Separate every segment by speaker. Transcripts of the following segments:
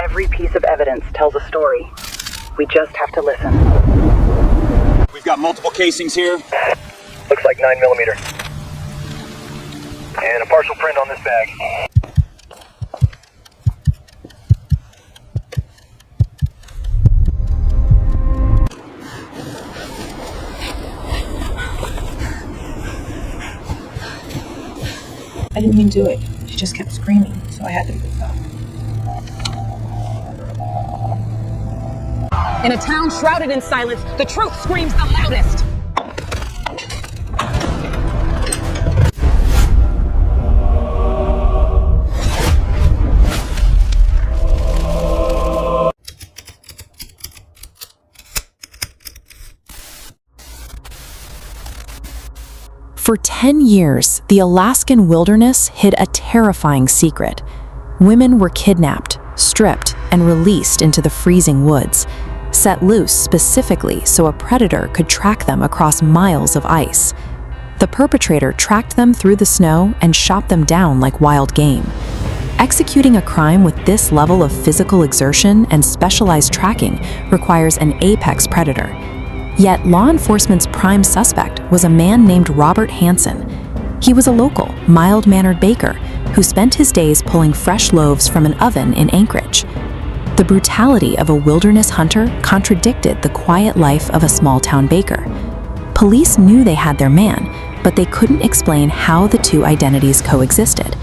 Speaker 1: Every piece of evidence tells a story. We just have to listen.
Speaker 2: We've got multiple casings here.
Speaker 3: Looks like 9mm. And a partial print on this bag.
Speaker 4: I didn't mean to do it. She just kept screaming, so I had to stop.
Speaker 5: In a town shrouded in silence, the truth screams the loudest.
Speaker 6: For 10 years, the Alaskan wilderness hid a terrifying secret. Women were kidnapped, stripped, and released into the freezing woods, set loose specifically so a predator could track them across miles of ice. The perpetrator tracked them through the snow and shot them down like wild game. Executing a crime with this level of physical exertion and specialized tracking requires an apex predator. Yet law enforcement's prime suspect was a man named Robert Hansen. He was a local, mild-mannered baker who spent his days pulling fresh loaves from an oven in Anchorage. The brutality of a wilderness hunter contradicted the quiet life of a small-town baker. Police knew they had their man, but they couldn't explain how the two identities coexisted.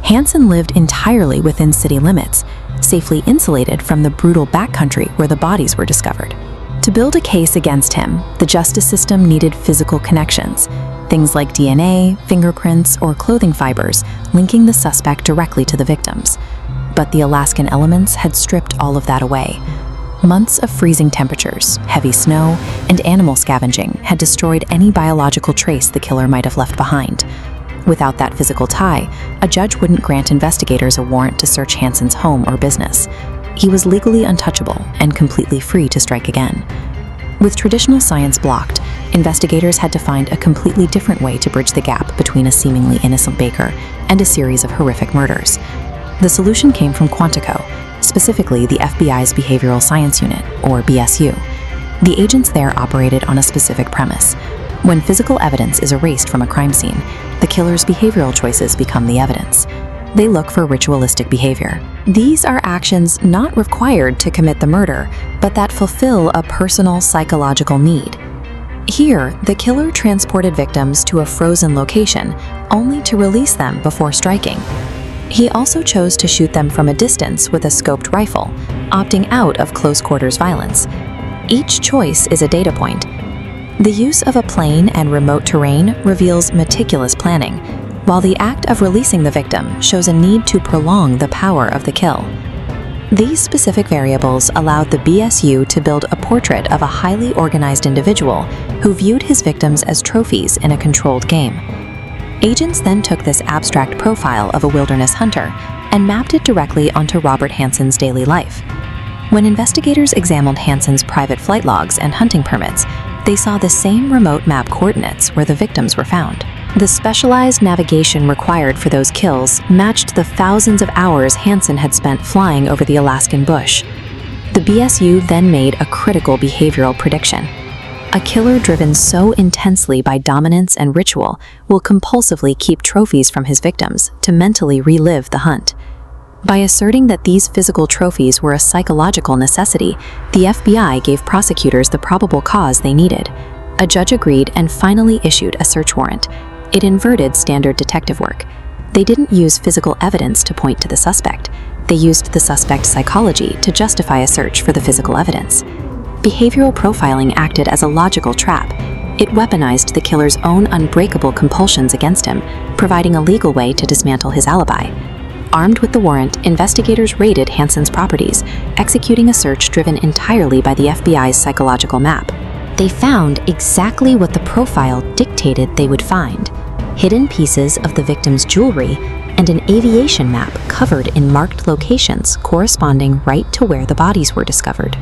Speaker 6: Hansen lived entirely within city limits, safely insulated from the brutal backcountry where the bodies were discovered. To build a case against him, the justice system needed physical connections, things like DNA, fingerprints, or clothing fibers linking the suspect directly to the victims. But the Alaskan elements had stripped all of that away. Months of freezing temperatures, heavy snow, and animal scavenging had destroyed any biological trace the killer might have left behind. Without that physical tie, a judge wouldn't grant investigators a warrant to search Hansen's home or business. He was legally untouchable and completely free to strike again. With traditional science blocked, investigators had to find a completely different way to bridge the gap between a seemingly innocent baker and a series of horrific murders. The solution came from Quantico, specifically the FBI's Behavioral Science Unit, or BSU. The agents there operated on a specific premise. When physical evidence is erased from a crime scene, the killer's behavioral choices become the evidence. They look for ritualistic behavior. These are actions not required to commit the murder, but that fulfill a personal psychological need. Here, the killer transported victims to a frozen location, only to release them before striking. He also chose to shoot them from a distance with a scoped rifle, opting out of close-quarters violence. Each choice is a data point. The use of a plane and remote terrain reveals meticulous planning, while the act of releasing the victim shows a need to prolong the power of the kill. These specific variables allowed the BSU to build a portrait of a highly organized individual who viewed his victims as trophies in a controlled game. Agents then took this abstract profile of a wilderness hunter and mapped it directly onto Robert Hansen's daily life. When investigators examined Hansen's private flight logs and hunting permits, they saw the same remote map coordinates where the victims were found. The specialized navigation required for those kills matched the thousands of hours Hansen had spent flying over the Alaskan bush. The BSU then made a critical behavioral prediction. A killer driven so intensely by dominance and ritual will compulsively keep trophies from his victims to mentally relive the hunt. By asserting that these physical trophies were a psychological necessity, the FBI gave prosecutors the probable cause they needed. A judge agreed and finally issued a search warrant. It inverted standard detective work. They didn't use physical evidence to point to the suspect. They used the suspect's psychology to justify a search for the physical evidence. Behavioral profiling acted as a logical trap. It weaponized the killer's own unbreakable compulsions against him, providing a legal way to dismantle his alibi. Armed with the warrant, investigators raided Hansen's properties, executing a search driven entirely by the FBI's psychological map. They found exactly what the profile dictated they would find: hidden pieces of the victim's jewelry and an aviation map covered in marked locations corresponding right to where the bodies were discovered.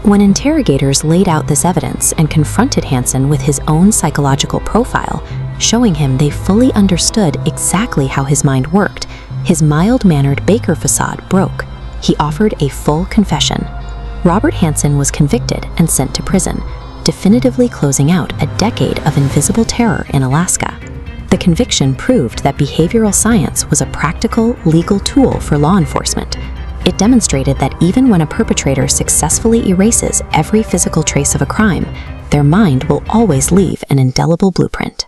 Speaker 6: When interrogators laid out this evidence and confronted Hansen with his own psychological profile, showing him they fully understood exactly how his mind worked, his mild-mannered baker facade broke. He offered a full confession. Robert Hansen was convicted and sent to prison, definitively closing out a decade of invisible terror in Alaska. The conviction proved that behavioral science was a practical, legal tool for law enforcement. It demonstrated that even when a perpetrator successfully erases every physical trace of a crime, their mind will always leave an indelible blueprint.